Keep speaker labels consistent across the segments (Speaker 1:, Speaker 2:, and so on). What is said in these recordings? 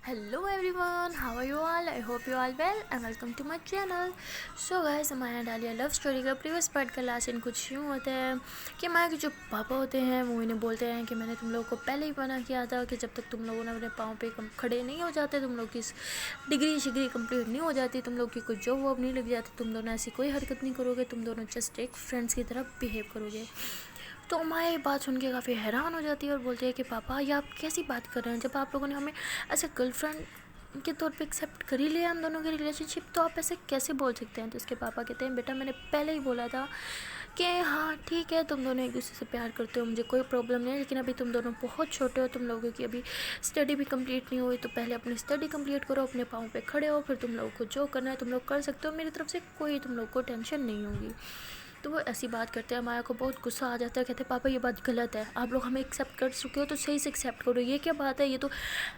Speaker 1: Hello everyone, how are you all? I hope you all well and welcome to my channel. So guys, हमारे डालिया love story का previous part का last in कुछ यूँ होता है कि हमारे जो पापा होते हैं वो इन्हें बोलते हैं कि मैंने तुम लोगों को पहले ही मना किया था कि जब तक तुम लोगों ने अपने पाँव पे खड़े नहीं हो जाते, तुम लोग की डिग्री कंप्लीट नहीं हो जाती, तुम लोग की कोई जॉब वॉब नहीं लग जाती, तुम दोनों ऐसी कोई हरकत नहीं करोगे, तुम दोनों जस्ट एक फ्रेंड्स की तरह बिहेव करोगे। तो माँ ये बात सुन के काफ़ी हैरान हो जाती है और बोलती है कि पापा ये आप कैसी बात कर रहे हैं, जब आप लोगों ने हमें ऐसे गर्लफ्रेंड के तौर पे एक्सेप्ट कर ही लिया हम दोनों की रिलेशनशिप, तो आप ऐसे कैसे बोल सकते हैं। तो उसके पापा कहते हैं बेटा मैंने पहले ही बोला था कि हाँ ठीक है तुम दोनों एक दूसरे से प्यार करते हो, मुझे कोई प्रॉब्लम नहीं है, लेकिन अभी तुम दोनों बहुत छोटे हो, तुम लोगों की अभी स्टडी भी कंप्लीट नहीं हुई, तो पहले अपनी स्टडी कंप्लीट करो, अपने पाँव पे खड़े हो, फिर तुम लोगों को जो करना है तुम लोग कर सकते हो, मेरी तरफ से कोई तुम लोग को टेंशन नहीं होगी। तो वो ऐसी बात करते हैं, माया को बहुत गुस्सा आ जाता है, कहते हैं पापा ये बात गलत है, आप लोग हमें एक्सेप्ट कर चुके हो तो सही से एक्सेप्ट करो, ये क्या बात है, ये तो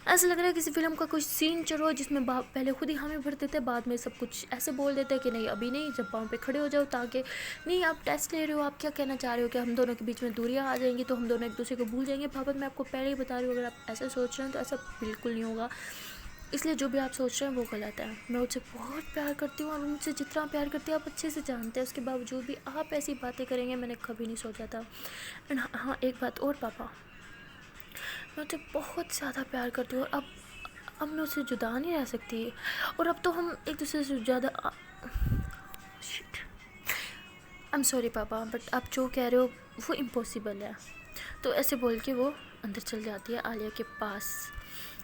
Speaker 1: ऐसा लग रहा है किसी फिल्म का कुछ सीन चल रहा है जिसमें बाप पहले खुद ही हमें भर देते हैं, बाद में सब कुछ ऐसे बोल देते हैं कि नहीं अभी नहीं, जब पाँव पे खड़े हो जाओ, ताकि नहीं आप टेस्ट ले रहे हो, आप क्या कहना चाह रहे हो कि हम दोनों के बीच में दूरियाँ आ जाएंगी तो हम दोनों एक दूसरे को भूल जाएंगे। पापा मैं आपको पहले ही बता रही हूँ, अगर आप ऐसा सोच रहे हैं तो ऐसा बिल्कुल नहीं होगा, इसलिए जो भी आप सोच रहे हैं वो गलत है। मैं उससे बहुत प्यार करती हूँ और मुझसे जितना प्यार करती है आप अच्छे से जानते हैं, उसके बावजूद भी आप ऐसी बातें करेंगे मैंने कभी नहीं सोचा था। एंड हाँ एक बात और पापा, मैं उससे बहुत ज़्यादा प्यार करती हूँ और अब मैं उससे जुदा नहीं रह सकती, और अब तो हम एक दूसरे से ज़्यादा शिट आई एम सॉरी पापा, बट आप जो कह रहे हो वो इम्पॉसिबल है। तो ऐसे बोल के वो अंदर चल जाती है आलिया के पास।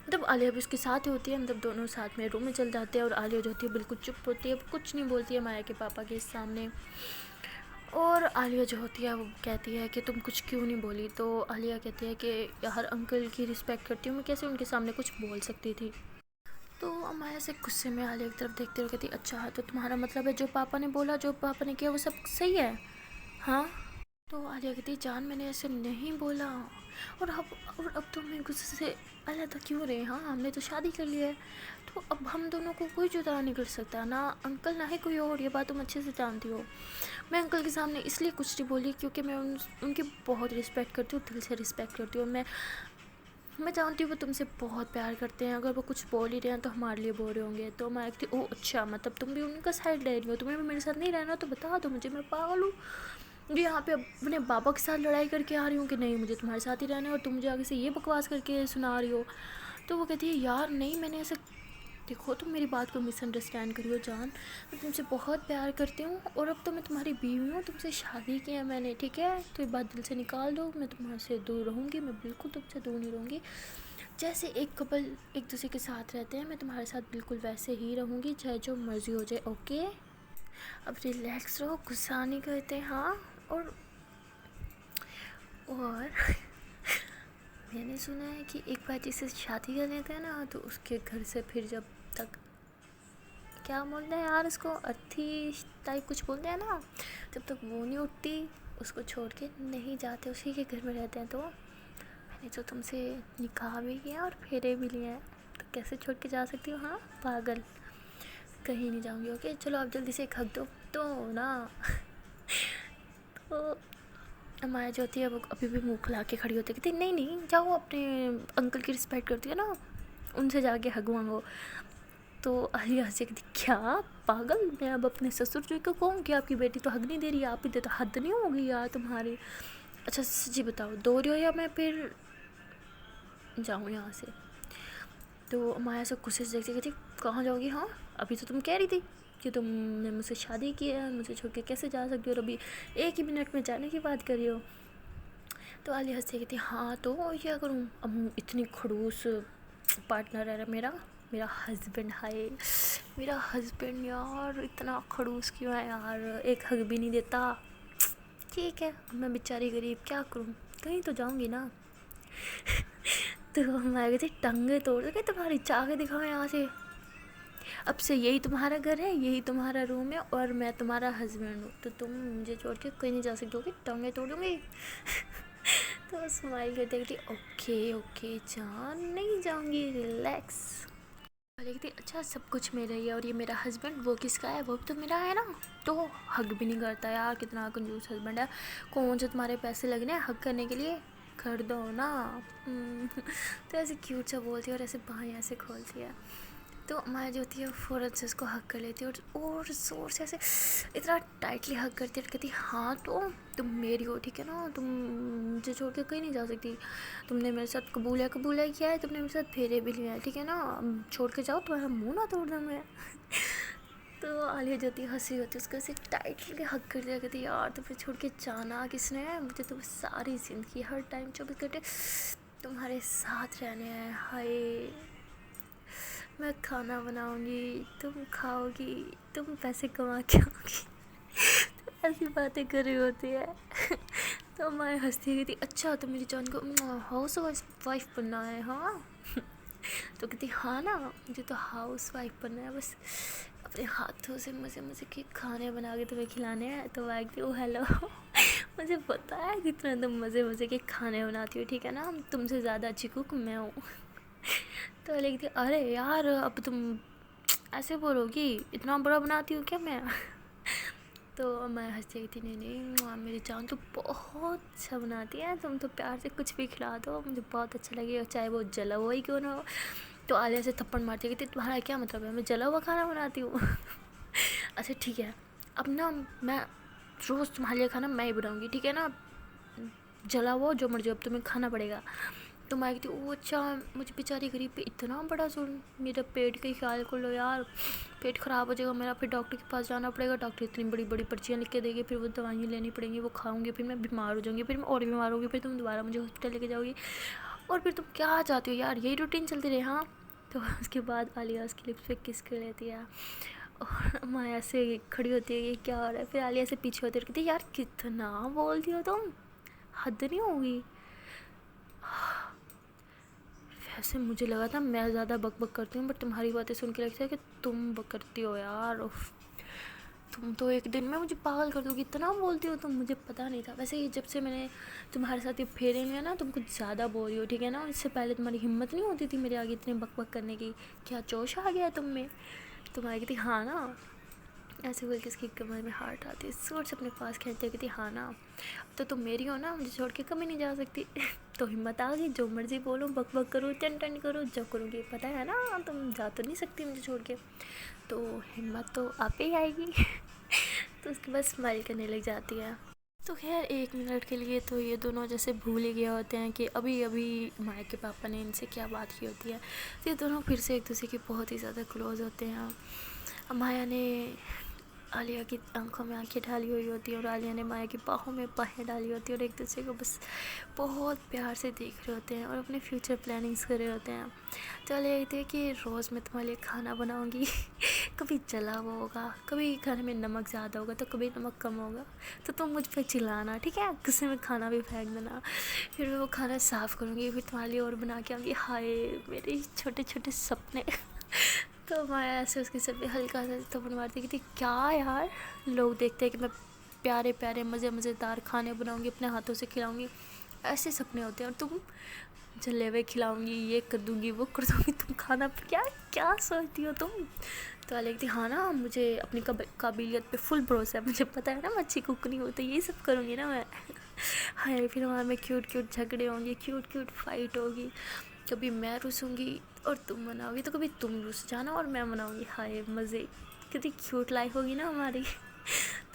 Speaker 1: मतलब आलिया भी उसके साथ ही होती है, मतलब दोनों साथ में रूम में चल जाते हैं और आलिया जो होती है बिल्कुल चुप होती है, कुछ नहीं बोलती है माया के पापा के सामने। और आलिया जो होती है वो कहती है कि तुम कुछ क्यों नहीं बोली। तो आलिया कहती है कि हर अंकल की रिस्पेक्ट करती हूँ, मैं कैसे उनके सामने कुछ बोल सकती थी। तो माया से गुस्से में आलिया की तरफ देखते हुए कहती अच्छा तो तुम्हारा मतलब है जो पापा ने बोला, जो पापा ने किया वो सब सही है, हाँ। तो आलिया कहती जान मैंने ऐसे नहीं बोला, और अब तो मैं गुस्से से अलग क्यों रहे, हाँ हमने तो शादी कर ली है, तो अब हम दोनों को कोई जुदा नहीं कर सकता, ना अंकल ना ही कोई और, ये बात तुम अच्छे से जानती हो। मैं अंकल के सामने इसलिए कुछ नहीं बोली क्योंकि मैं उनकी बहुत रिस्पेक्ट करती हूँ, दिल से रिस्पेक्ट करती हूँ। मैं जानती हूँ वो तुमसे बहुत प्यार करते हैं, अगर वो कुछ बोल ही रहे हैं तो हमारे लिए बोल रहे होंगे। तो मैं कहती ओ अच्छा मतलब तुम भी उनका साइड ले रही हो, तुम्हें भी मेरे साथ नहीं रहना तो बता दो मुझे, मैं पागल हूँ जो यहाँ पे अपने बाबा के साथ लड़ाई करके आ रही हूँ कि नहीं मुझे तुम्हारे साथ ही रहना है और तुम मुझे आगे से ये बकवास करके सुना रही हो। तो वो कहती है यार नहीं मैंने ऐसे, देखो तुम मेरी बात को मिसअंडरस्टैंड करियो जान, मैं तुमसे बहुत प्यार करती हूँ और अब तो मैं तुम्हारी बीवी हूँ, तुमसे शादी की है मैंने, ठीक है, तो ये बात दिल से निकाल दो, मैं तुम्हारे से दूर रहूँगी, मैं बिल्कुल तुमसे दूर नहीं रहूँगी, जैसे एक कपल एक दूसरे के साथ रहते हैं मैं तुम्हारे साथ बिल्कुल वैसे ही रहूँगी, चाहे जो मर्ज़ी हो जाए, ओके। अब रिलैक्स रहो, गुस्सा नहीं करते, हाँ। और मैंने सुना है कि एक बार जिससे शादी कर लेते हैं ना तो उसके घर से फिर जब तक क्या बोलते हैं यार इसको, अर्थी टाइप कुछ बोलते हैं ना, जब तक वो नहीं उठती उसको छोड़ के नहीं जाते, उसी के घर में रहते हैं। तो मैंने तो तुमसे निकाह भी किया और फेरे भी लिए हैं, तो कैसे छोड़ के जा सकती हूँ, हाँ पागल, कहीं नहीं जाऊँगी, ओके चलो आप जल्दी से एक हक दो तो ना। तो माया जो होती है वो अभी भी मुँह खुला के खड़ी होती है, कहती नहीं नहीं जाओ, अपने अंकल की रिस्पेक्ट करती है ना, उनसे जाके हग मांगो। तो आलिया हंसी कहती क्या पागल, मैं अब अपने ससुर जी को कहूँ कि आपकी बेटी तो हग नहीं दे रही, आप ही दे, तो हद नहीं होगी यार तुम्हारी। अच्छा जी बताओ दो रही हो या मैं फिर जाऊँ यहाँ से। तो माया से गुस्से से देखती कहती कहाँ जाओगी, हाँ अभी तो तुम कह रही थी कि तुमने मुझसे शादी की है, मुझे छोड़ के कैसे जा सकती हो, और अभी एक ही मिनट में जाने की बात कर रही हो। तो आलिया हंसती कहती हाँ तो क्या करूँ, अब इतनी खड़ूस पार्टनर है मेरा, मेरा हस्बैंड, हाय मेरा हस्बैंड यार इतना खड़ूस क्यों है यार, एक हग भी नहीं देता। ठीक है मैं बेचारी गरीब क्या करूँ, कहीं तो जाऊँगी ना। तो मैं कहती टंगे तोड़ दो, तुम्हारी चाके दिखाओ यहाँ से, अब से यही तुम्हारा घर है, यही तुम्हारा रूम है और मैं तुम्हारा हस्बैंड हूँ, तो तुम मुझे छोड़ के कहीं नहीं जा सकते हो, टंगे तोड़ दूँगी। तो स्माइल करते कहती ओके ओके जान नहीं जाऊँगी, रिलैक्स। कहती अच्छा सब कुछ मेरा ही है और ये मेरा हस्बैंड वो किसका है, वो भी तो मेरा है ना, तो हग भी नहीं करता यार, कितना कंजूस हस्बैंड है, कौन से तुम्हारे पैसे लगने हैं हग करने के लिए, कर दो ना। तो ऐसे क्यूट सा बोलती है और ऐसे बाहें ऐसे खोलती है। तो माया जो होती है फ़ौरन से उसको हक कर लेती है और ज़ोर से ऐसे इतना टाइटली हक करती है, कहती हाँ तो तुम मेरी हो, ठीक है ना, तुम मुझे छोड़ के कहीं नहीं जा सकती, तुमने मेरे साथ कबूल किया है, तुमने मेरे साथ फेरे भी लिए हैं, ठीक है ना, अब छोड़ के जाओ, तुम्हारा मुँह ना तोड़ दूँ मैं। तो आलिया जो होती है हंसी होती है, उसको ऐसे टाइटली हक कर दिया, कहती यार तो फिर छोड़ के जाना किसने है, मुझे तो सारी ज़िंदगी हर टाइम 24 घंटे तुम्हारे साथ रहने हैं। हाय, मैं खाना बनाऊंगी, तुम खाओगी, तुम पैसे कमा के आओगी। तो ऐसी बातें कर रही होती है। तो मैं हंसती कहती अच्छा तो मेरी जान को हाउस वाइफ बनना है, हाँ। तो कहती हाँ ना, मुझे तो हाउस वाइफ बनना है, बस अपने हाथों से मज़े मज़े के खाने बना के तुम्हें खिलाने हैं। तो मैं कहती हेलो, मुझे पता है कितना तुम मज़े मज़े के खाने बनाती हो, ठीक है ना, तुमसे ज़्यादा अच्छी कुक मैं हूँ। तो लिखती अरे यार अब तुम ऐसे बोलोगी, इतना बड़ा बनाती हूँ क्या मैं। तो मैं हंसती रही थी, नहीं नहीं मेरी जान तो बहुत अच्छा बनाती है, तुम तो प्यार से कुछ भी खिला दो मुझे बहुत अच्छा लगेगा, चाहे वो जला हुआ ही क्यों ना हो। तो आलिया से थप्पड़ मारती कहती तुम्हारा क्या मतलब है, मैं जला हुआ खाना बनाती हूँ। अच्छा ठीक है, अब ना मैं रोज़ तुम्हारे लिए खाना मैं ही बनाऊँगी, ठीक है ना, जला हुआ जो मर्जी अब तुम्हें खाना पड़ेगा। तो मैं कहती वो अच्छा, मुझे बेचारी गरीब पे इतना बड़ा जुल्म, मेरा पेट का ही ख्याल कर लो यार, पेट ख़राब हो जाएगा मेरा, फिर डॉक्टर के पास जाना पड़ेगा, डॉक्टर इतनी बड़ी बड़ी पर्चियाँ लिख के देगी, फिर वो दवाइयाँ लेनी पड़ेंगी, वो खाऊंगी, फिर मैं बीमार हो जाऊँगी, फिर मैं और बीमार होगी, फिर तुम दोबारा मुझे हॉस्पिटल लेके जाओगी, और फिर तुम क्या चाहती हो यार, यही रूटीन चलती रहे। हाँ। तो उसके बाद आलिया उसकी लिप्स पे किस कर लेती है और माया से खड़ी होती है कि क्या हो रहा है, फिर आलिया से पीछे होती है, कहती यार कितना बोलती हो तुम, हद नहीं होगी। वैसे मुझे लगा था मैं ज़्यादा बक बक करती हूँ, बट तुम्हारी बातें सुन के लगता है कि तुम बक करती हो यार। उफ, तुम तो एक दिन में मुझे पागल कर दोगी, इतना बोलती हो तुम, मुझे पता नहीं था। वैसे ये जब से मैंने तुम्हारे साथ ये फेरे लिया ना, तुम कुछ ज़्यादा बोल रही हो, ठीक है ना, इससे पहले तुम्हारी हिम्मत नहीं होती थी मेरे आगे इतने बक बक करने की, क्या जोश आ गया तुम में। तुम्हारी थी हाँ ना, ऐसे बोल के इसकी कमर में हार्ट आती है, जोर से अपने पास खींचते कहती हाँ ना, तो तुम मेरी हो ना, मुझे छोड़ के कभी नहीं जा सकती। तो हिम्मत आ गई, जो मर्जी बोलो, बक बक करो, टन टन करो, जो करोगी पता है ना, तुम जा तो नहीं सकती मुझे छोड़ के, तो हिम्मत तो आप ही आएगी। तो उसके बाद स्माइल करने लग जाती है। तो खैर 1 मिनट के लिए तो ये दोनों जैसे भूल ही गए होते हैं कि अभी अभी माया के पापा ने इनसे क्या बात की होती है। तो ये दोनों फिर से एक दूसरे के बहुत ही ज़्यादा क्लोज होते हैं। माया ने आलिया की आंखों में आंखें डाली हुई होती है और आलिया ने माया की बाहों में बाहें डाली होती है और एक दूसरे को बस बहुत प्यार से देख रहे होते हैं और अपने फ्यूचर प्लानिंग्स कर रहे होते हैं। तो आलिया कहती है कि रोज़ मैं तुम्हारे लिए खाना बनाऊंगी। कभी जला हुआ होगा, कभी खाने में नमक ज़्यादा होगा, तो कभी नमक कम होगा, तो तुम मुझ पर चिल्लाना, ठीक है, गुस्से में खाना भी फेंक देना, फिर मैं वो खाना साफ़ करूँगी, फिर तुम्हारे लिए और बना के आऊँगी। हाय मेरे छोटे छोटे सपने। तो माया ऐसे उसके सर पे हल्का सा थप्पड़ मारती कि क्या यार, लोग देखते हैं कि मैं प्यारे प्यारे मज़ेदार खाने बनाऊंगी, अपने हाथों से खिलाऊंगी, ऐसे सपने होते हैं, और तुम जलेबे खिलाऊंगी, ये कर दूंगी, वो कर दूंगी, तुम खाना क्या क्या सोचती हो तुम। तो अलग थी हाँ ना, मुझे अपनी काबिलियत पे फुल भरोसा है, मुझे पता है ना मैं अच्छी कुक नहीं होती, यही सब करूँगी ना मैं। हाय फिर वहाँ में क्यूट क्यूट झगड़े होंगे, क्यूट क्यूट फाइट होगी, कभी मैं रुसूँगी और तुम मनाओगी, तो कभी तुम रुस जाना और मैं मनाऊँगी। हाय मज़े, कितनी क्यूट लाइफ होगी ना हमारी।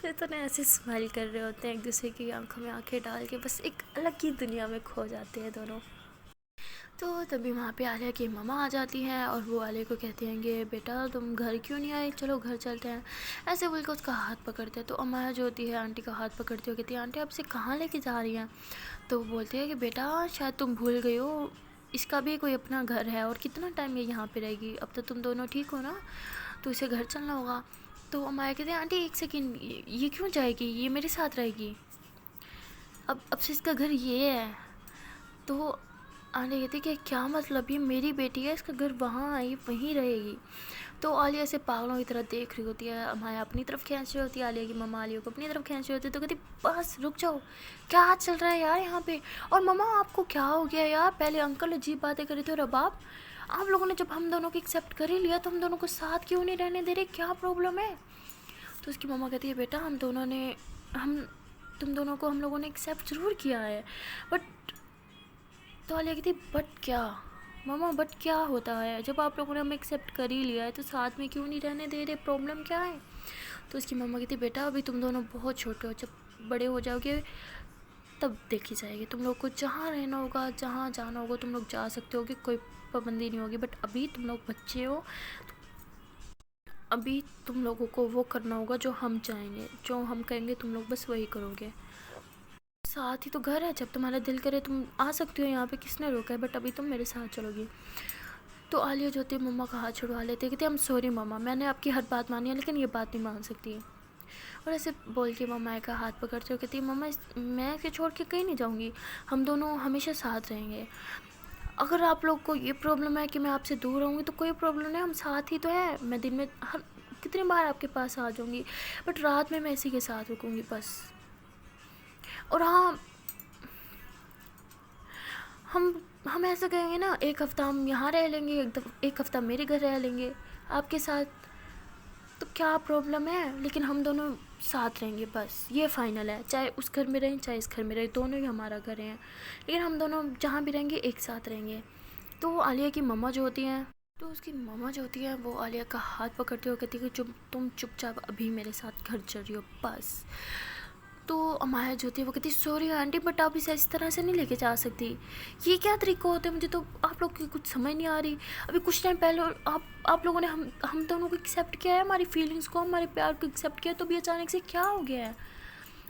Speaker 1: तो ना ऐसे स्माइल कर रहे होते हैं, एक दूसरे की आंखों में आंखें डाल के, बस एक अलग ही दुनिया में खो जाते हैं दोनों। तो तभी वहाँ पे आलिया की मम्मा आ जाती हैं और वो आलिया को कहती हैं कि बेटा तुम घर क्यों नहीं आए, चलो घर चलते हैं, ऐसे बोल के उसका हाथ पकड़ते हैं। तो अम्मा जो होती है आंटी का हाथ पकड़ती हो, कहती है आंटी आपसे कहाँ लेके जा रही हैं। तो वो बोलती है कि बेटा शायद तुम भूल गई हो, इसका भी कोई अपना घर है और कितना टाइम ये यहाँ पे रहेगी, अब तो तुम दोनों ठीक हो ना, तो इसे घर चलना होगा। तो अम्मा कहते हैं आंटी 1 सेकेंड, ये क्यों जाएगी, ये मेरे साथ रहेगी, अब से इसका घर ये है। तो आलिया कहती कि क्या मतलब, ये मेरी बेटी है, इसका घर वहाँ आई वहीं रहेगी। तो आलिया से पागलों की तरह देख रही होती है, माया अपनी तरफ खींच रही होती है, आलिया की मम्मा आलिया को अपनी तरफ खींच रही होती है। तो कहती बस रुक जाओ, क्या चल रहा है यार यहाँ पे, और मम्मा आपको क्या हो गया यार, पहले अंकल अजीब बातें कर रहे थे और अब आप लोगों ने जब हम दोनों को एक्सेप्ट कर ही लिया तो हम दोनों को साथ क्यों नहीं रहने दे रहे, क्या प्रॉब्लम है। तो उसकी मम्मा कहती है बेटा तुम दोनों को हम लोगों ने एक्सेप्ट ज़रूर किया है, बट تو आलिया कहती बट क्या मामा, बट क्या होता है, जब आप लोगों ने हमें एक्सेप्ट कर ही लिया है तो साथ में क्यों नहीं रहने दे रहे, प्रॉब्लम क्या है। तो उसकी मम्मा कहती बेटा अभी तुम दोनों बहुत छोटे हो, जब बड़े हो जाओगे तब देखी जाएगी, तुम लोग को जहाँ रहना होगा जहाँ जाना होगा तुम लोग जा सकते होगे, कोई पाबंदी नहीं होगी, बट अभी तुम लोग बच्चे हो, अभी तुम लोगों को वो करना होगा जो हम चाहेंगे, जो हम कहेंगे तुम लोग बस वही करोगे। साथ ही तो घर है, जब तुम्हारा दिल करे तुम आ सकती हो यहाँ पे, किसने रोका है, बट अभी तुम मेरे साथ चलोगी। तो आलिया जो होती है मम्मा का हाथ छुड़वा लेते, कहते हम सॉरी मम्मा, मैंने आपकी हर बात मानी है लेकिन ये बात नहीं मान सकती। और ऐसे बोल के मम्मा का हाथ पकड़ते हो कहती है मम्मा मैं इसे छोड़ के कहीं नहीं जाऊँगी, हम दोनों हमेशा साथ रहेंगे। अगर आप लोग को ये प्रॉब्लम है कि मैं आपसे दूर रहूँगी तो कोई प्रॉब्लम नहीं, हम साथ ही तो है, मैं दिन में हर कितनी बार आपके पास आ जाऊँगी, बट रात में मैं इसी के साथ रुकूँगी बस। और हाँ, हम ऐसा कहेंगे ना, एक हफ़्ता हम यहाँ रह लेंगे, एक हफ़्ता मेरे घर रह लेंगे आपके साथ, तो क्या प्रॉब्लम है, लेकिन हम दोनों साथ रहेंगे बस, ये फ़ाइनल है, चाहे उस घर में रहें चाहे इस घर में रहें, दोनों ही हमारा घर हैं, लेकिन हम दोनों जहाँ भी रहेंगे एक साथ रहेंगे। तो वो आलिया की मम्मा जो होती हैं, तो उसकी मम्मा जो होती है वो आलिया का हाथ पकड़ती हो कहती है कि तुम चुपचाप अभी मेरे साथ घर चल रही हो बस। तो अमाया जो होती है वो कहती है सॉरी आंटी, बट आप इसे इस तरह से नहीं लेके जा सकती, ये क्या तरीका होता है, मुझे तो आप लोग की कुछ समझ नहीं आ रही। अभी कुछ टाइम पहले आप लोगों ने हम दोनों को एक्सेप्ट किया है, हमारी फीलिंग्स को, हमारे प्यार को एक्सेप्ट किया, तो भी अचानक से क्या हो गया है।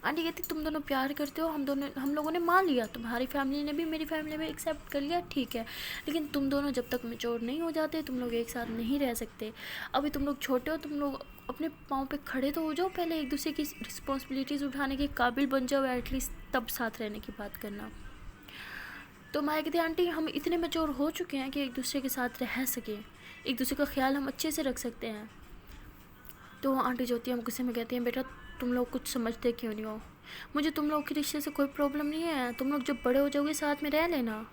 Speaker 1: आंटी कहती तुम दोनों प्यार करते हो, हम लोगों ने मान लिया, तुम्हारी फैमिली ने भी मेरी फैमिली में एक्सेप्ट कर लिया, ठीक है, लेकिन तुम दोनों जब तक मैच्योर नहीं हो जाते तुम लोग एक साथ नहीं रह सकते। अभी तुम लोग छोटे हो, तुम लोग अपने पाँव पे खड़े तो हो जाओ, पहले एक दूसरे की रिस्पॉन्सिबिलिटीज़ उठाने के काबिल बन जाओ एटलीस्ट, तब साथ रहने की बात करना। तो माया कहती आंटी हम इतने मैच्योर हो चुके हैं कि एक दूसरे के साथ रह सकें, एक दूसरे का ख्याल हम अच्छे से रख सकते हैं। तो आंटी जो होती है हम गुस्से में कहती हैं बेटा तुम लोग कुछ समझते क्यों नहीं हो, मुझे तुम लोग के रिश्ते से कोई प्रॉब्लम नहीं है, तुम लोग जब बड़े हो जाओगे साथ में रह लेना,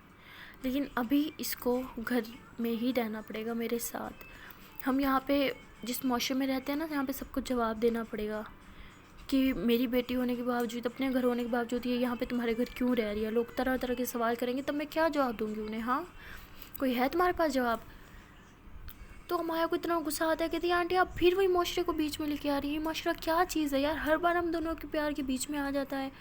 Speaker 1: लेकिन अभी इसको घर में ही रहना पड़ेगा मेरे साथ। हम यहाँ पे जिस माशरे में रहते हैं ना, यहाँ पे सबको जवाब देना पड़ेगा कि मेरी बेटी होने के बावजूद, अपने घर होने के बावजूद ये यहाँ पे तुम्हारे घर क्यों रह रही है। लोग तरह तरह के सवाल करेंगे तब मैं क्या जवाब दूँगी उन्हें, हाँ कोई है तुम्हारे पास जवाब। तो माया को इतना गुस्सा आता है, कहती है आंटी आप फिर वही माशरे को बीच में लेके आ रही है, माशरा क्या चीज़ है यार, हर बार हम दोनों के प्यार के बीच में आ जाता है।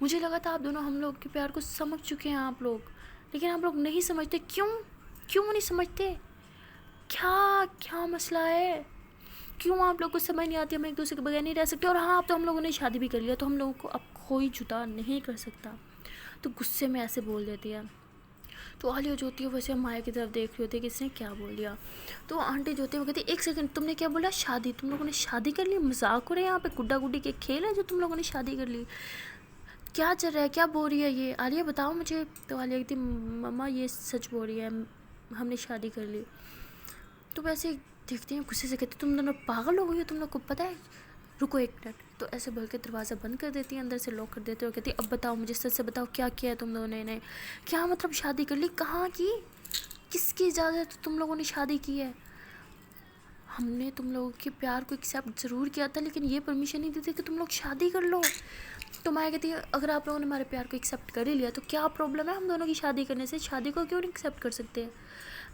Speaker 1: मुझे लगा था आप दोनों हम लोग के प्यार को समझ चुके हैं आप लोग, लेकिन आप लोग नहीं समझते, क्यों नहीं समझते, क्या क्या मसला है, क्यों आप लोग को समझ नहीं आती, हम एक दूसरे के बगैर नहीं रह सकते। और हाँ अब तो हम लोगों ने शादी भी कर लिया, तो हम लोगों को अब कोई जुदा नहीं कर सकता। तो गुस्से में ऐसे बोल देती है। तो आलिया जो होती है वैसे माया की तरफ देख रही होती है कि इसने क्या बोल दिया। तो आंटी जो होती है वो कहती है एक सेकंड तुमने क्या बोला, शादी, तुम लोगों ने शादी कर ली, मजाक हो रहे हैं यहाँ पे, गुड्डा गुड्डी के खेल है जो तुम लोगों ने शादी कर ली, क्या चल रहा है, क्या बोल रही है ये आलिया बताओ मुझे। तो आलिया कहती मम्मा ये सच बोल रही है, हमने शादी कर ली। तो वैसे देखते हैं गुस्से से कहती तुम दोनों पागल हो गई हो, तुम लोग को पता है, रुको एक मिनट। तो ऐसे बोल के दरवाज़ा बंद कर देती है, अंदर से लॉक कर देते हो, कहती अब बताओ मुझे सच से बताओ क्या किया है तुम दोनों ने, क्या मतलब शादी कर ली, कहाँ की, किसकी इजाज़त तुम लोगों ने शादी की है। हमने तुम लोगों के प्यार को एक्सेप्ट ज़रूर किया था लेकिन ये परमिशन नहीं देते कि तुम लोग शादी कर लो। तो माया कहती है अगर आप लोगों ने हमारे प्यार को एक्सेप्ट कर ही लिया तो क्या प्रॉब्लम है हम दोनों की शादी करने से, शादी को क्यों नहीं एक्सेप्ट कर सकते।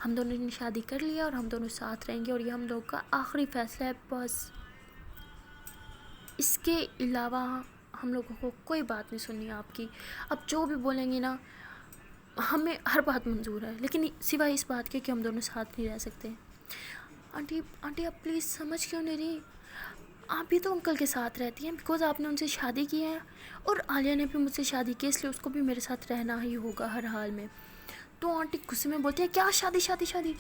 Speaker 1: हम दोनों ने शादी कर लिया और हम दोनों साथ रहेंगे और ये हम लोगों का आखिरी फैसला है बस, इसके अलावा हम लोगों को कोई बात नहीं सुननी है आपकी। अब जो भी बोलेंगे ना हमें हर बात मंजूर है, लेकिन सिवाय इस बात के कि हम दोनों साथ नहीं रह सकते। आंटी आंटी आप प्लीज़ समझ क्यों नहीं रही, आप भी तो अंकल के साथ रहती हैं बिकॉज़ आपने उनसे शादी की है, और आलिया ने भी मुझसे शादी की इसलिए उसको भी मेरे साथ रहना ही होगा हर हाल में। तो आंटी गुस्से में बोलती है क्या शादी शादी शादी,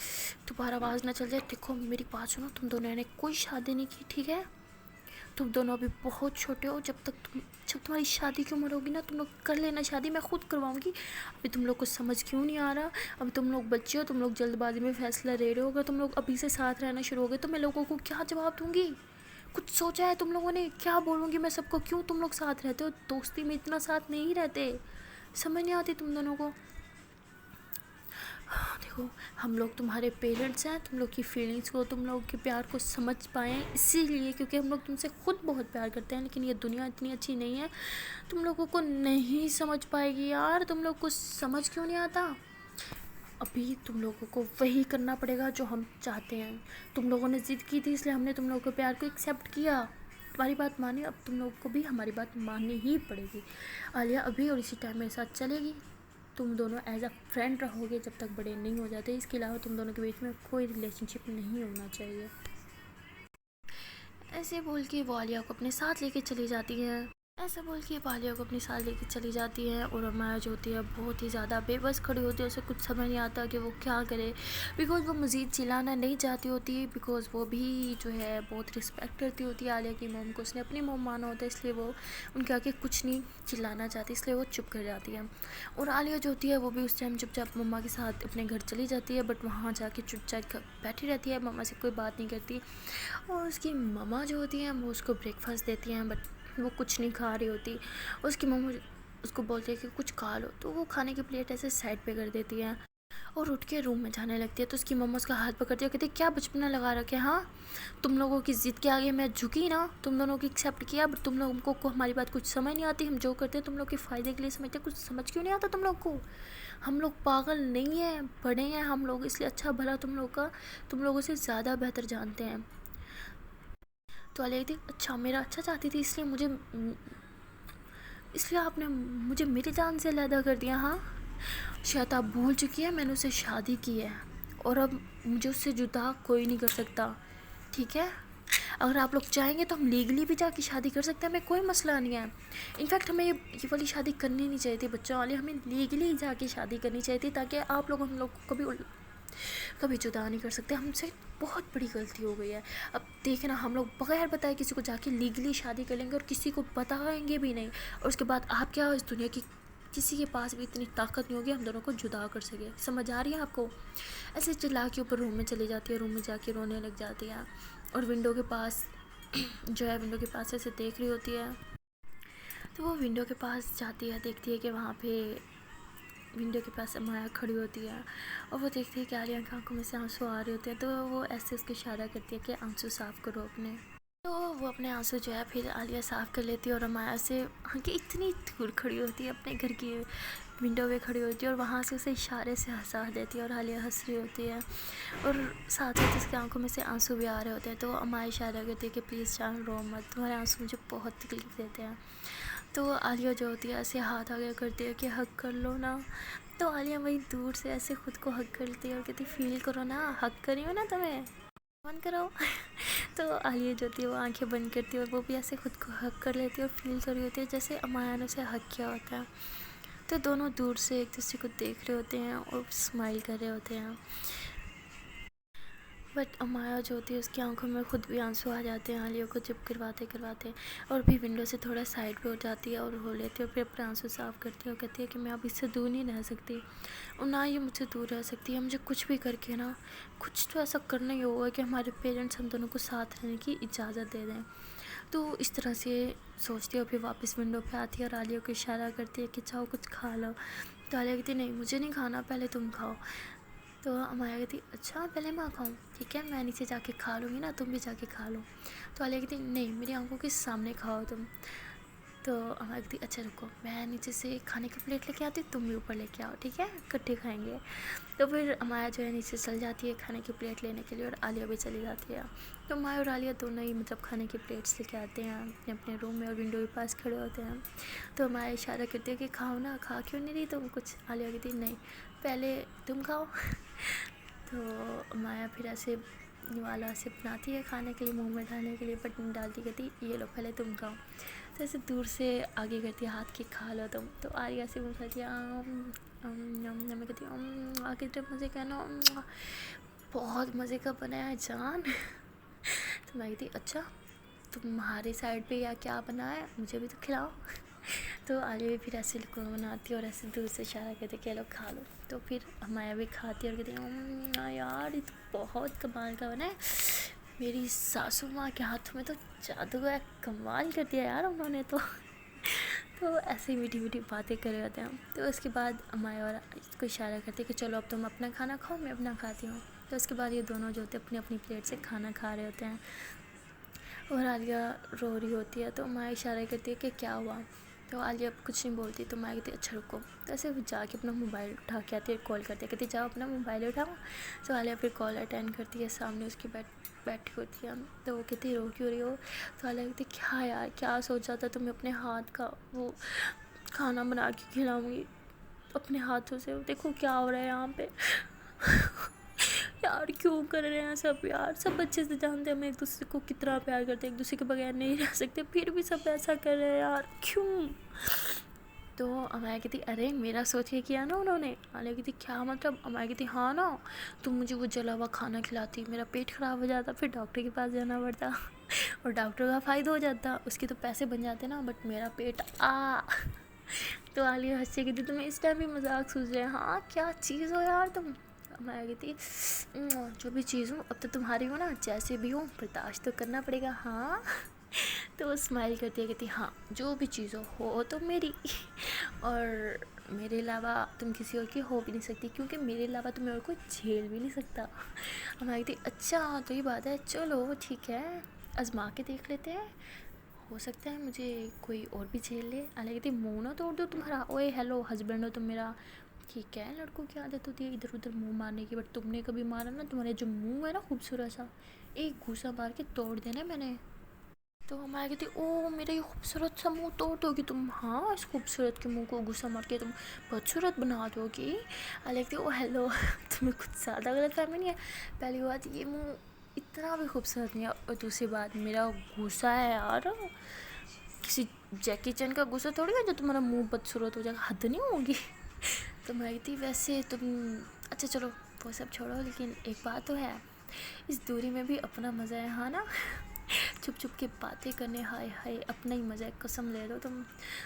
Speaker 1: दोबारा आवाज़ ना चल जाए, देखो मेरी बात सुनो, तुम दोनों ने कोई शादी नहीं की, ठीक है, तुम दोनों अभी बहुत छोटे हो, जब तुम्हारी शादी की उम्र होगी ना तुम लोग कर लेना शादी, मैं खुद करवाऊंगी। अभी तुम लोग को समझ क्यों नहीं आ रहा, अभी तुम लोग बच्चे हो, तुम लोग जल्दबाजी में फैसला ले रहे हो, अगर तुम लोग अभी से साथ रहना शुरू हो गए तो मैं लोगों को क्या जवाब दूंगी, कुछ सोचा है तुम लोगों ने, क्या बोलूँगी मैं सबको, क्यों तुम लोग साथ रहते हो, दोस्ती में इतना साथ नहीं रहते, समझ नहीं आती तुम दोनों को। دیکھو ہم لوگ تمہارے پیرنٹس ہیں، تم لوگ کی فیلنگس کو، تم لوگ کے پیار کو سمجھ پائیں، اسی لیے کیونکہ ہم لوگ تم سے خود بہت پیار کرتے ہیں، لیکن یہ دنیا اتنی اچھی نہیں ہے، تم لوگوں کو نہیں سمجھ پائے گی یار. تم لوگ کو سمجھ کیوں نہیں آتا؟ ابھی تم لوگوں کو وہی کرنا پڑے گا جو ہم چاہتے ہیں. تم لوگوں نے ضد کی تھی، اس لیے ہم نے تم لوگوں کے پیار کو ایکسیپٹ کیا، تمہاری بات مانی، اب تم لوگوں کو بھی ہماری بات ماننی ہی پڑے گی. عالیہ ابھی اور اسی ٹائم میرے ساتھ چلے گی، تم دونوں ایز اے فرینڈ رہو گے جب تک بڑے نہیں ہو جاتے، اس کے علاوہ تم دونوں کے بیچ میں کوئی ریلیشن شپ نہیں ہونا چاہیے. ایسے بول کے وہ عالیہ کو اپنے ساتھ لے کے چلی جاتی ہیں. ایسا بول کے عالیہ کو اپنے ساتھ لے کے چلی جاتی ہیں، اور امایا جو ہوتی ہے بہت ہی زیادہ بے بس کھڑی ہوتی ہے، اسے کچھ سمجھ نہیں آتا کہ وہ کیا کرے، بیکاز وہ مزید چلانا نہیں چاہتی ہوتی، بیکاز وہ بھی جو ہے بہت رسپیکٹ کرتی ہوتی ہے عالیہ کی موم کو، اس نے اپنی موم مانا ہوتا ہے، اس لیے وہ ان کے آگے کچھ نہیں چلانا چاہتی، اس لیے وہ چپ کر جاتی ہے. اور عالیہ جو ہوتی ہے وہ بھی اس ٹائم چپ چاپ مما کے ساتھ اپنے گھر چلی جاتی ہے، بٹ وہاں جا کے چپ چاپ بیٹھی رہتی ہے، مما سے کوئی بات نہیں کرتی. اور اس کی مما جو ہوتی ہیں وہ اس کو بریک فاسٹ دیتی ہیں، بٹ وہ کچھ نہیں کھا رہی ہوتی. اس کی مما اس کو بولتی ہے کہ کچھ کھا لو، تو وہ کھانے کی پلیٹ ایسے سائڈ پہ کر دیتی ہے اور اٹھ کے روم میں جانے لگتی ہے. تو اس کی مما اس کا ہاتھ پکڑتی ہے اور کہتی ہے کیا بچپنا لگا رکھے، ہاں تم لوگوں کی ضد کے آگے میں جھکی نا، تم دونوں کی ایکسیپٹ کیا، بٹ تم لوگوں کو ہماری بات کچھ سمجھ نہیں آتی، ہم جو کرتے ہیں تم لوگ کے فائدے کے لیے سمجھتے ہیں، کچھ سمجھ کیوں نہیں آتا تم لوگ کو؟ ہم لوگ پاگل نہیں ہیں، بڑے ہیں ہم لوگ، اس لیے اچھا بھلا تم لوگ کا تم لوگوں سے زیادہ بہتر جانتے ہیں. تو علیہ کہتی اچھا میرا اچھا چاہتی تھی، اس لیے آپ نے مجھے میری جان سے علیحدہ کر دیا، ہاں شاید آپ بھول چکی ہے میں نے اسے شادی کی ہے، اور اب مجھے اس سے جدا کوئی نہیں کر سکتا، ٹھیک ہے؟ اگر آپ لوگ چاہیں گے تو ہم لیگلی بھی جا کے شادی کر سکتے ہیں، ہمیں کوئی مسئلہ نہیں ہے. انفیکٹ ہمیں یہ والی شادی کرنی نہیں چاہیے تھی بچوں والی، ہمیں لیگلی جا کے شادی کرنی چاہیے تھی، تاکہ آپ لوگ ہم لوگ کو کبھی جدا نہیں کر سکتے. ہم سے بہت بڑی غلطی ہو گئی ہے. اب دیکھنا ہم لوگ بغیر بتائے کسی کو جا کے لیگلی شادی کر لیں گے اور کسی کو بتائیں گے بھی نہیں، اور اس کے بعد آپ کیا اس دنیا کی کسی کے پاس بھی اتنی طاقت نہیں ہوگی ہم دونوں کو جدا کر سکے. سمجھ آ رہی ہے آپ کو؟ ایسے چلا کے اوپر روم میں چلی جاتی ہے، روم میں جا کے رونے لگ جاتی ہے، اور ونڈو کے پاس جو ہے ونڈو کے پاس ایسے دیکھ رہی ہوتی ہے. تو وہ ونڈو کے پاس جاتی ہے، دیکھتی ہے کہ وہاں پہ ونڈو کے پاس امایا کھڑی ہوتی ہے، اور وہ دیکھتی ہے کہ عالیہ کی آنکھوں میں سے آنسو آ رہے ہوتے ہیں. تو وہ ایسے اس کو اشارہ کرتی ہے کہ آنسو صاف کرو اپنے. تو وہ اپنے آنسو جو ہے پھر عالیہ صاف کر لیتی ہے، اور امایا سے کہ اتنی دور کھڑی ہوتی ہے، اپنے گھر کی ونڈو پہ کھڑی ہوتی ہے، اور وہاں سے اسے اشارے سے ہنسا دیتی ہے، اور عالیہ ہنس رہی ہوتی ہے، اور ساتھ ساتھ اس کی آنکھوں میں سے آنسو بھی آ رہے ہوتے ہیں. تو امایا اشارہ کرتی ہے کہ پلیز جان رو مت، تمہارے آنسو مجھے بہت تکلیف دیتے ہیں. تو عالیہ جو ہوتی ہے ایسے ہاتھ آگے کرتی ہے کہ حگ کر لو نا. تو عالیہ وہی دور سے ایسے خود کو حگ کرتی ہے اور کہتی فیل کرو نا، حگ کری ہو نا تمہیں، بند کرو. تو عالیہ جو ہوتی ہے وہ آنکھیں بند کرتی ہے، اور وہ بھی ایسے خود کو حگ کر لیتی ہے، اور فیل کر رہی ہوتی ہے جیسے امایا نے اسے حگ کیا ہوتا ہے. تو دونوں دور سے ایک دوسرے کو دیکھ رہے ہوتے ہیں اور اسمائل کر رہے ہوتے ہیں. بٹ امایا جو ہوتی ہے اس کی آنکھوں میں خود بھی آنسو آ جاتے ہیں عالیہ کو چپ کرواتے، اور بھی ونڈو سے تھوڑا سائڈ پہ ہو جاتی ہے اور رو لیتی ہے، اور پھر اپنے آنسو صاف کرتی ہے اور کہتی ہے کہ میں اب اس سے دور نہیں رہ سکتی، اور نہ یہ مجھ سے دور رہ سکتی ہے. مجھے کچھ بھی کر کے نا کچھ تو ایسا کرنا ہی ہوگا کہ ہمارے پیرنٹس ہم دونوں کو ساتھ رہنے کی اجازت دے دیں. تو اس طرح سے سوچتی ہے، اور پھر واپس ونڈو پہ آتی ہے اور عالیہ کو اشارہ کرتی ہے کہ چاہو کچھ کھا لو. تو عالیہ کہتی نہیں مجھے نہیں کھانا، پہلے تم کھاؤ. تو امایا کہتی اچھا پہلے میں کھاؤں، ٹھیک ہے میں نیچے جا کے کھا لوں گی نا، تم بھی جا کے کھا لو. تو عالیہ کہتی نہیں میری آنکھوں کے سامنے کھاؤ تم. تو امایا کہتی اچھا رکو میں نیچے سے کھانے کی پلیٹ لے کے آتی، تم بھی اوپر لے کے آؤ، ٹھیک ہے اکٹھے کھائیں گے. تو پھر امایا جو ہے نیچے چل جاتی ہے کھانے کی پلیٹ لینے کے لیے، اور عالیہ بھی چلی جاتی ہے. تو امایا اور عالیہ دونوں ہی مطلب کھانے کی پلیٹس لے کے آتے ہیں اپنے اپنے روم میں، اور ونڈو کے پاس کھڑے ہوتے ہیں. تو امایا اشارہ کرتی ہے کہ کھاؤ نا، کھا کیوں نہیں رہی تم کچھ؟ عالیہ کہتی نہیں پہلے تم کھاؤ. تو امایا پھر ایسے والا سے بناتی ہے کھانے کے لیے، منہ میں ڈالنے کے لیے، بٹ نہیں ڈالتی، کہتی یہ لو پہلے تم کھاؤ. تو ایسے دور سے آگے کرتی ہے ہاتھ کی کھا لو تم. تو عالیہ سے منہ کھاتی ہے میں کہتی ہوں آگے جب مجھے کہنا بہت مزے کا بنا ہے جان. تو میں کہتی اچھا تمہاری سائڈ پہ یا کیا بنا ہے مجھے بھی تو کھلاؤ. تو عالیہ بھی پھر ایسے لکو بناتی ہے اور ایسے دور سے اشارہ کرتے کہ لو کھا لو. تو پھر امایا بھی کھاتی ہے اور کہتی یار یہ تو بہت کمال کا بنا ہے، میری ساسو ماں کے ہاتھوں میں تو جادو ہے، کمال کر دیا یار انہوں نے تو. تو ایسے ہی میٹھی میٹھی باتیں کر رہے ہوتے ہیں. تو اس کے بعد امایا اور اس کو اشارہ کرتے کہ چلو اب تم اپنا کھانا کھاؤ، میں اپنا کھاتی ہوں. تو اس کے بعد یہ دونوں جو ہوتے ہیں اپنی اپنی پلیٹ سے کھانا کھا رہے ہوتے ہیں اور عالیہ رو رہی ہوتی ہے. تو امایا اشارہ کرتی ہے کہ کیا ہوا. تو عالیہ اب کچھ نہیں بولتی. تو امایا کہتی ہے اچھا رکو. تو ایسے وہ جا کے اپنا موبائل اٹھا کے آتی ہے، کال کرتی ہے، کہتی جاؤ اپنا موبائل اٹھاؤ. تو عالیہ پھر کال اٹینڈ کرتی ہے، سامنے اس کی بیٹھی ہوتی ہے. تو وہ کہتی رو کیوں رہی ہو. تو عالیہ کہتی کیا یار، کیا سوچا تھا تمہیں اپنے ہاتھ کا وہ کھانا بنا کے کھلاؤں گی اپنے ہاتھوں سے، دیکھو کیا ہو رہا ہے یہاں پہ. یار کیوں کر رہے ہیں سب، یار سب اچھے سے جانتے ہیں ہم ایک دوسرے کو کتنا پیار کرتے ہیں، ایک دوسرے کے بغیر نہیں رہ سکتے، پھر بھی سب ایسا کر رہے ہیں یار کیوں. تو امایا کہتی ارے میرا سوچ کے کیا نا انہوں نے. عالیہ کہتی کیا مطلب. امایا کہتی ہاں نا، تم مجھے وہ جلا ہوا کھانا کھلاتی، میرا پیٹ خراب ہو جاتا، پھر ڈاکٹر کے پاس جانا پڑتا اور ڈاکٹر کا فائدہ ہو جاتا، اس کے تو پیسے بن جاتے نا، بٹ میرا پیٹ تو عالیہ ہنسی کہتی تمہیں اس ٹائم بھی مذاق سوچ رہے ہیں، ہاں کیا چیز ہو یار تم. امایا کہتی جو بھی چیز ہوں اب تو تمہاری ہو نا، جیسے بھی ہوں برداشت تو کرنا پڑے گا. ہاں تو وہ اسمائل کرتی ہے، کہتی ہاں جو بھی چیز ہو تو میری، اور میرے علاوہ تم کسی اور کی ہو بھی نہیں سکتی، کیونکہ میرے علاوہ تمہیں اور کوئی جھیل بھی نہیں سکتا. امایا کہتی اچھا تو یہ بات ہے، چلو ٹھیک ہے آزما کے دیکھ لیتے ہیں، ہو سکتا ہے مجھے کوئی اور بھی جھیل لے. عالیہ کہتی منہ نہ توڑ دو تمہارا، اوے ہیلو ہسبینڈ ہو تم میرا. ٹھیک ہے لڑکوں کی عادت ہوتی ہے ادھر ادھر منہ مارنے کی، بٹ تم نے کبھی مارا نا، تمہارے جو منہ ہے نا خوبصورت سا، ایک گھوسا مار کے توڑ دینا میں نے. تو امایا کہتی او میرا یہ خوبصورت سا منہ توڑ دو گی تم، ہاں اس خوبصورت کے منہ کو گھوسا مار کے تم بدصورت بنا دو گی. عالیہ کہتی او ہیلو تمہیں کچھ زیادہ غلط فہمی نہیں ہے. پہلی بات یہ منہ اتنا بھی خوبصورت نہیں ہے، اور دوسری بات میرا غصہ ہے یار، کسی جیکی چین کا غصہ تھوڑی ہے جو تمہارا منہ بدصورت ہو جائے گا، حد نہیں ہوگی. تو میں کہتی ویسے تم اچھا چلو وہ سب چھوڑو، لیکن ایک بات تو ہے اس دوری میں بھی اپنا مزہ ہے، ہاں نا. چھپ چھپ کے باتیں کرنے، ہائے ہائے اپنا ہی مزہ ہے، قسم لے لو تم.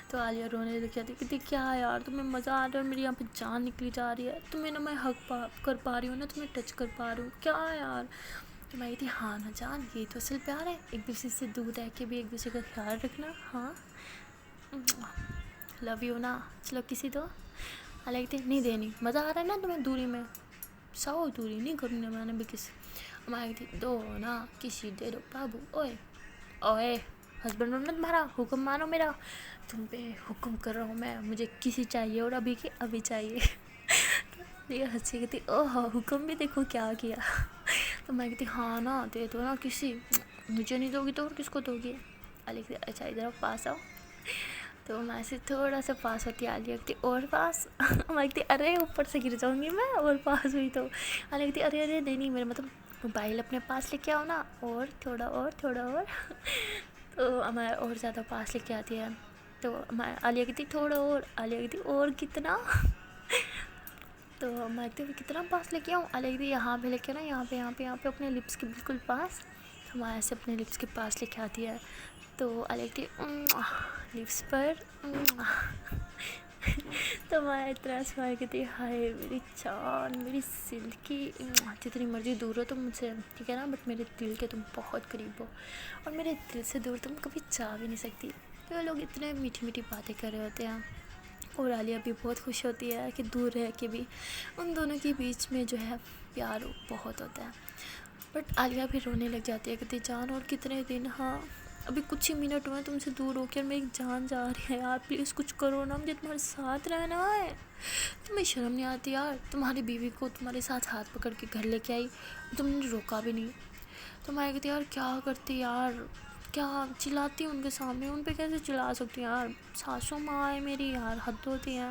Speaker 1: تو عالیہ رونے لگ جاتی، کہتی کیا یار تمہیں مزہ آ رہا ہے، میری یہاں پہ جان نکلی جا رہی ہے، تمہیں نا میں حق کر پا رہی ہوں نا، تمہیں ٹچ کر پا رہی ہوں کیا یار. تو میں کہتی ہاں نا جان یہ تو اصل پیار ہے، ایک دوسرے سے دور رہ کے بھی ایک دوسرے کا خیال رکھنا. ہاں لو یو نا، چلو کسی دو. عالیہ کہتی نہیں دینی، مزہ آ رہا ہے نا تمہیں دوری میں، سو دوری نہیں کرنی میں نے بھی کسی. امایا کہتی دو نا کسی دے دو بابو. اوئے ہسبینڈ ہو نا تمہارا، حکم مانو میرا، تم پہ حکم کر رہا ہوں میں، مجھے کسی چاہیے اور ابھی کی ابھی چاہیے. یہ ہنسی کہتی اوہ حکم بھی دیکھو کیا کیا. تو میں کہتی ہاں نا دے دو نا کسی، مجھے نہیں دو گی تو اور کس کو دو گی. عالیہ کہتی اچھا ادھر پاس آؤ. تو میں سے تھوڑا سا پاس ہوتی ہے، عالیہ کہتی اور پاس. میں کہتی ارے اوپر سے گر جاؤں گی میں اور پاس ہوئی تو. عالیہ کہتی ارے نہیں میرا مطلب موبائل اپنے پاس لے کے آؤ نا، اور تھوڑا اور تھوڑا اور. تو ہمارا اور زیادہ پاس لے کے آتی ہے. تو عالیہ کہتی تھوڑا اور. عالیہ کہتی اور کتنا. تو میں کہتی کتنا پاس لے کے آؤں. عالیہ کہتی یہاں پہ لے کے نا، یہاں پہ اپنے لپس کے بالکل پاس. ہمارے سے اپنے لپس کے پاس لے کے آتی ہے. تو عالیہ کہتی لپس پر. تو میں اتنا اسمائل کہتی ہائے میری جان میری سلکی، جتنی مرضی دور ہو تم مجھ سے ٹھیک ہے نا، بٹ میرے دل کے تم بہت قریب ہو، اور میرے دل سے دور تم کبھی جا بھی نہیں سکتی. تو لوگ اتنے میٹھی میٹھی باتیں کر رہے ہوتے ہیں، اور عالیہ بھی بہت خوش ہوتی ہے کہ دور رہ کے بھی ان دونوں کے بیچ میں جو ہے پیار بہت ہوتا ہے. بٹ عالیہ بھی رونے لگ جاتی ہے، کہتی جان اور کتنے دن، ہاں ابھی کچھ ہی منٹ ہوئے تم سے دور ہو کے، اور میری جان جا رہی ہے یار، پلیز کچھ کرو نا، مجھے تمہارے ساتھ رہنا ہے. تمہیں شرم نہیں آتی یار، تمہاری بیوی کو تمہارے ساتھ ہاتھ پکڑ کے گھر لے کے آئی، تم نے روکا بھی نہیں. تو میں کہتی یار کیا کرتی یار، کیا چلاتی ان کے سامنے، ان پہ کیسے چلا سکتی ہوں یار، ساسو ماں ہے میری یار، حد ہوتی ہے.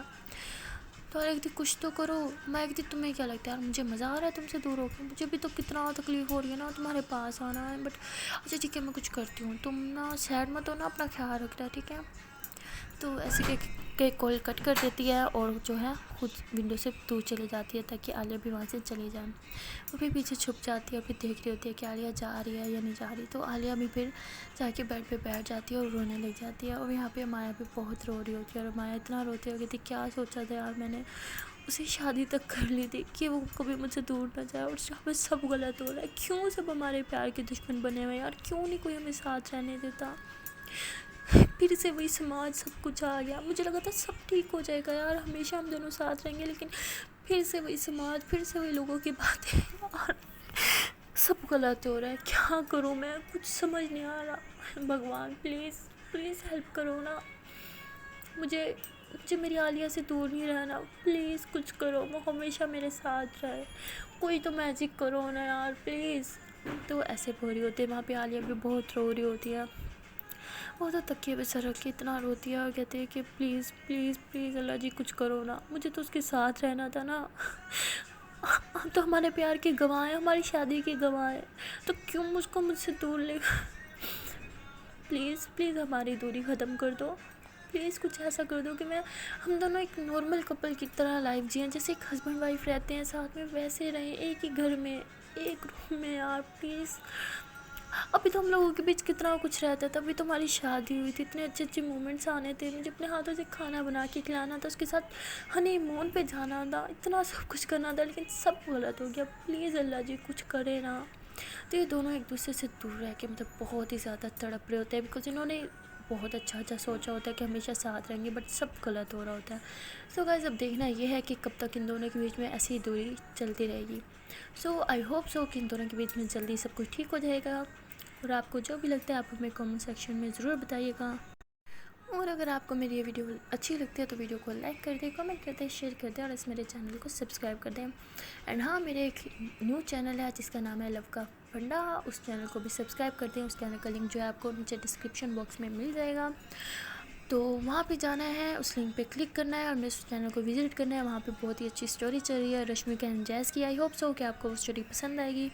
Speaker 1: تو عالیہ کہتی کچھ تو کرو. میں کہتی تمہیں کیا لگتا ہے یار مجھے مزہ آ رہا ہے تم سے دور ہو کے، مجھے بھی تو کتنا تکلیف ہو رہی ہے نا تمہارے پاس آنا ہے، بٹ اچھا ٹھیک ہے میں کچھ کرتی ہوں، تم نا سیڈ مت ہو نا، اپنا خیال رکھنا ٹھیک ہے. تو ایسے کہ کال کٹ کر دیتی ہے، اور جو ہے خود ونڈو سے دور چلے جاتی ہے تاکہ عالیہ بھی وہاں سے چلی جائے. وہ بھی پیچھے چھپ جاتی ہے، اور پھر دیکھ رہی ہوتی ہے کہ عالیہ جا رہی ہے یا نہیں جا رہی. تو عالیہ بھی پھر جا کے بیڈ پہ بیٹھ جاتی ہے اور رونے لگ جاتی ہے. اور یہاں پہ مایا بھی بہت رو رہی ہوتی ہے، اور مایا اتنا روتی ہے کہ کیا سوچا تھا یار میں نے، اسے شادی تک کر لی تھی کہ وہ کبھی مجھ سے دور نہ جائے، اور ہمیں سب غلط ہو رہا ہے، کیوں سب ہمارے پیار کے دشمن بنے ہوئے یار، کیوں نہیں کوئی ہمیں ساتھ رہنے دیتا، پھر سے وہی سماج سب کچھ آ گیا. مجھے لگا تھا سب ٹھیک ہو جائے گا یار, ہمیشہ ہم دونوں ساتھ رہیں گے, لیکن پھر سے وہی سماج, پھر سے وہی لوگوں کی باتیں, اور سب غلط ہو رہا ہے. کیا کروں میں, کچھ سمجھ نہیں آ رہا. بھگوان پلیز پلیز ہیلپ کرو نا, مجھے میری عالیہ سے دور نہیں رہنا. پلیز کچھ کرو, وہ ہمیشہ میرے ساتھ رہے. کوئی تو میجک کرو نا یار پلیز. تو ایسے بول رہی ہوتی ہے, وہاں پہ عالیہ بھی بہت رو رہی ہوتی ہے. وہ تو تکیے پہ سر رکھ کے اتنا روتی ہے اور کہتی ہے کہ پلیز پلیز پلیز اللہ جی کچھ کرو نا, مجھے تو اس کے ساتھ رہنا تھا نا. ہم تو ہمارے پیار کے گواہ ہیں, ہماری شادی کے گواہ ہیں, تو کیوں مجھ کو مجھ سے دور لے گا. پلیز پلیز ہماری دوری ختم کر دو. پلیز کچھ ایسا کر دو کہ ہم دونوں ایک نارمل کپل کی طرح لائف جئیں, جیسے ایک ہسبینڈ وائف رہتے ہیں ساتھ میں, ویسے رہیں ایک ہی گھر میں ایک روم میں یار پلیز. ابھی تو ہم لوگوں کے بیچ کتنا کچھ رہتا تھا, ابھی تو ہماری شادی ہوئی تھی, اتنے اچھے اچھے مومنٹس آنے تھے, مجھے اپنے ہاتھوں سے کھانا بنا کے کھلانا تھا, اس کے ساتھ ہنی مون پہ جانا تھا, اتنا سب کچھ کرنا تھا, لیکن سب غلط ہو گیا. پلیز اللہ جی کچھ کرے نا. تو یہ دونوں ایک دوسرے سے دور رہ کے مطلب بہت ہی زیادہ تڑپ رہے ہوتے ہیں, بیکاز انہوں نے بہت اچھا سوچا ہوتا ہے کہ ہمیشہ ساتھ رہیں گے, بٹ سب غلط ہو رہا ہوتا ہے. سو گائز اب دیکھنا یہ ہے کہ کب تک ان دونوں کے بیچ میں ایسی دوری چلتی رہے گی. سو آئی ہوپ سو کہ ان دونوں کے بیچ میں جلدی سب کچھ ٹھیک ہو جائے گا. اور آپ کو جو بھی لگتا ہے آپ ہمیں کامنٹ سیکشن میں ضرور بتائیے گا. اور اگر آپ کو میری یہ ویڈیو اچھی لگتی ہے تو ویڈیو کو لائک کر دیں, کمنٹ کر دیں, شیئر کر دیں, اور اس میرے چینل کو سبسکرائب کر دیں. اینڈ ہاں, میرے ایک نیو چینل ہے جس کا نام ہے لو کا فنڈا, اس چینل کو بھی سبسکرائب کر دیں. اس چینل کا لنک جو ہے آپ کو نیچے ڈسکرپشن باکس میں مل جائے گا, تو وہاں پہ جانا ہے, اس لنک پہ کلک کرنا ہے اور میرے اس چینل کو وزٹ کرنا ہے. وہاں پہ بہت ہی اچھی اسٹوری چل رہی ہے رشمیکا اینڈ جیز کی. آئی ہوپ سو کہ آپ کو وہ اسٹوری پسند آئے گی.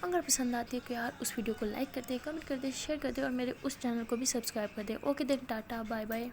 Speaker 1: اگر پسند آتی ہے کہ یار اس ویڈیو کو لائک کر دیں, کمنٹ کر دیں, شیئر کر دیں, اور میرے اس چینل کو بھی سبسکرائب کر دیں. Okay then, tata, bye bye.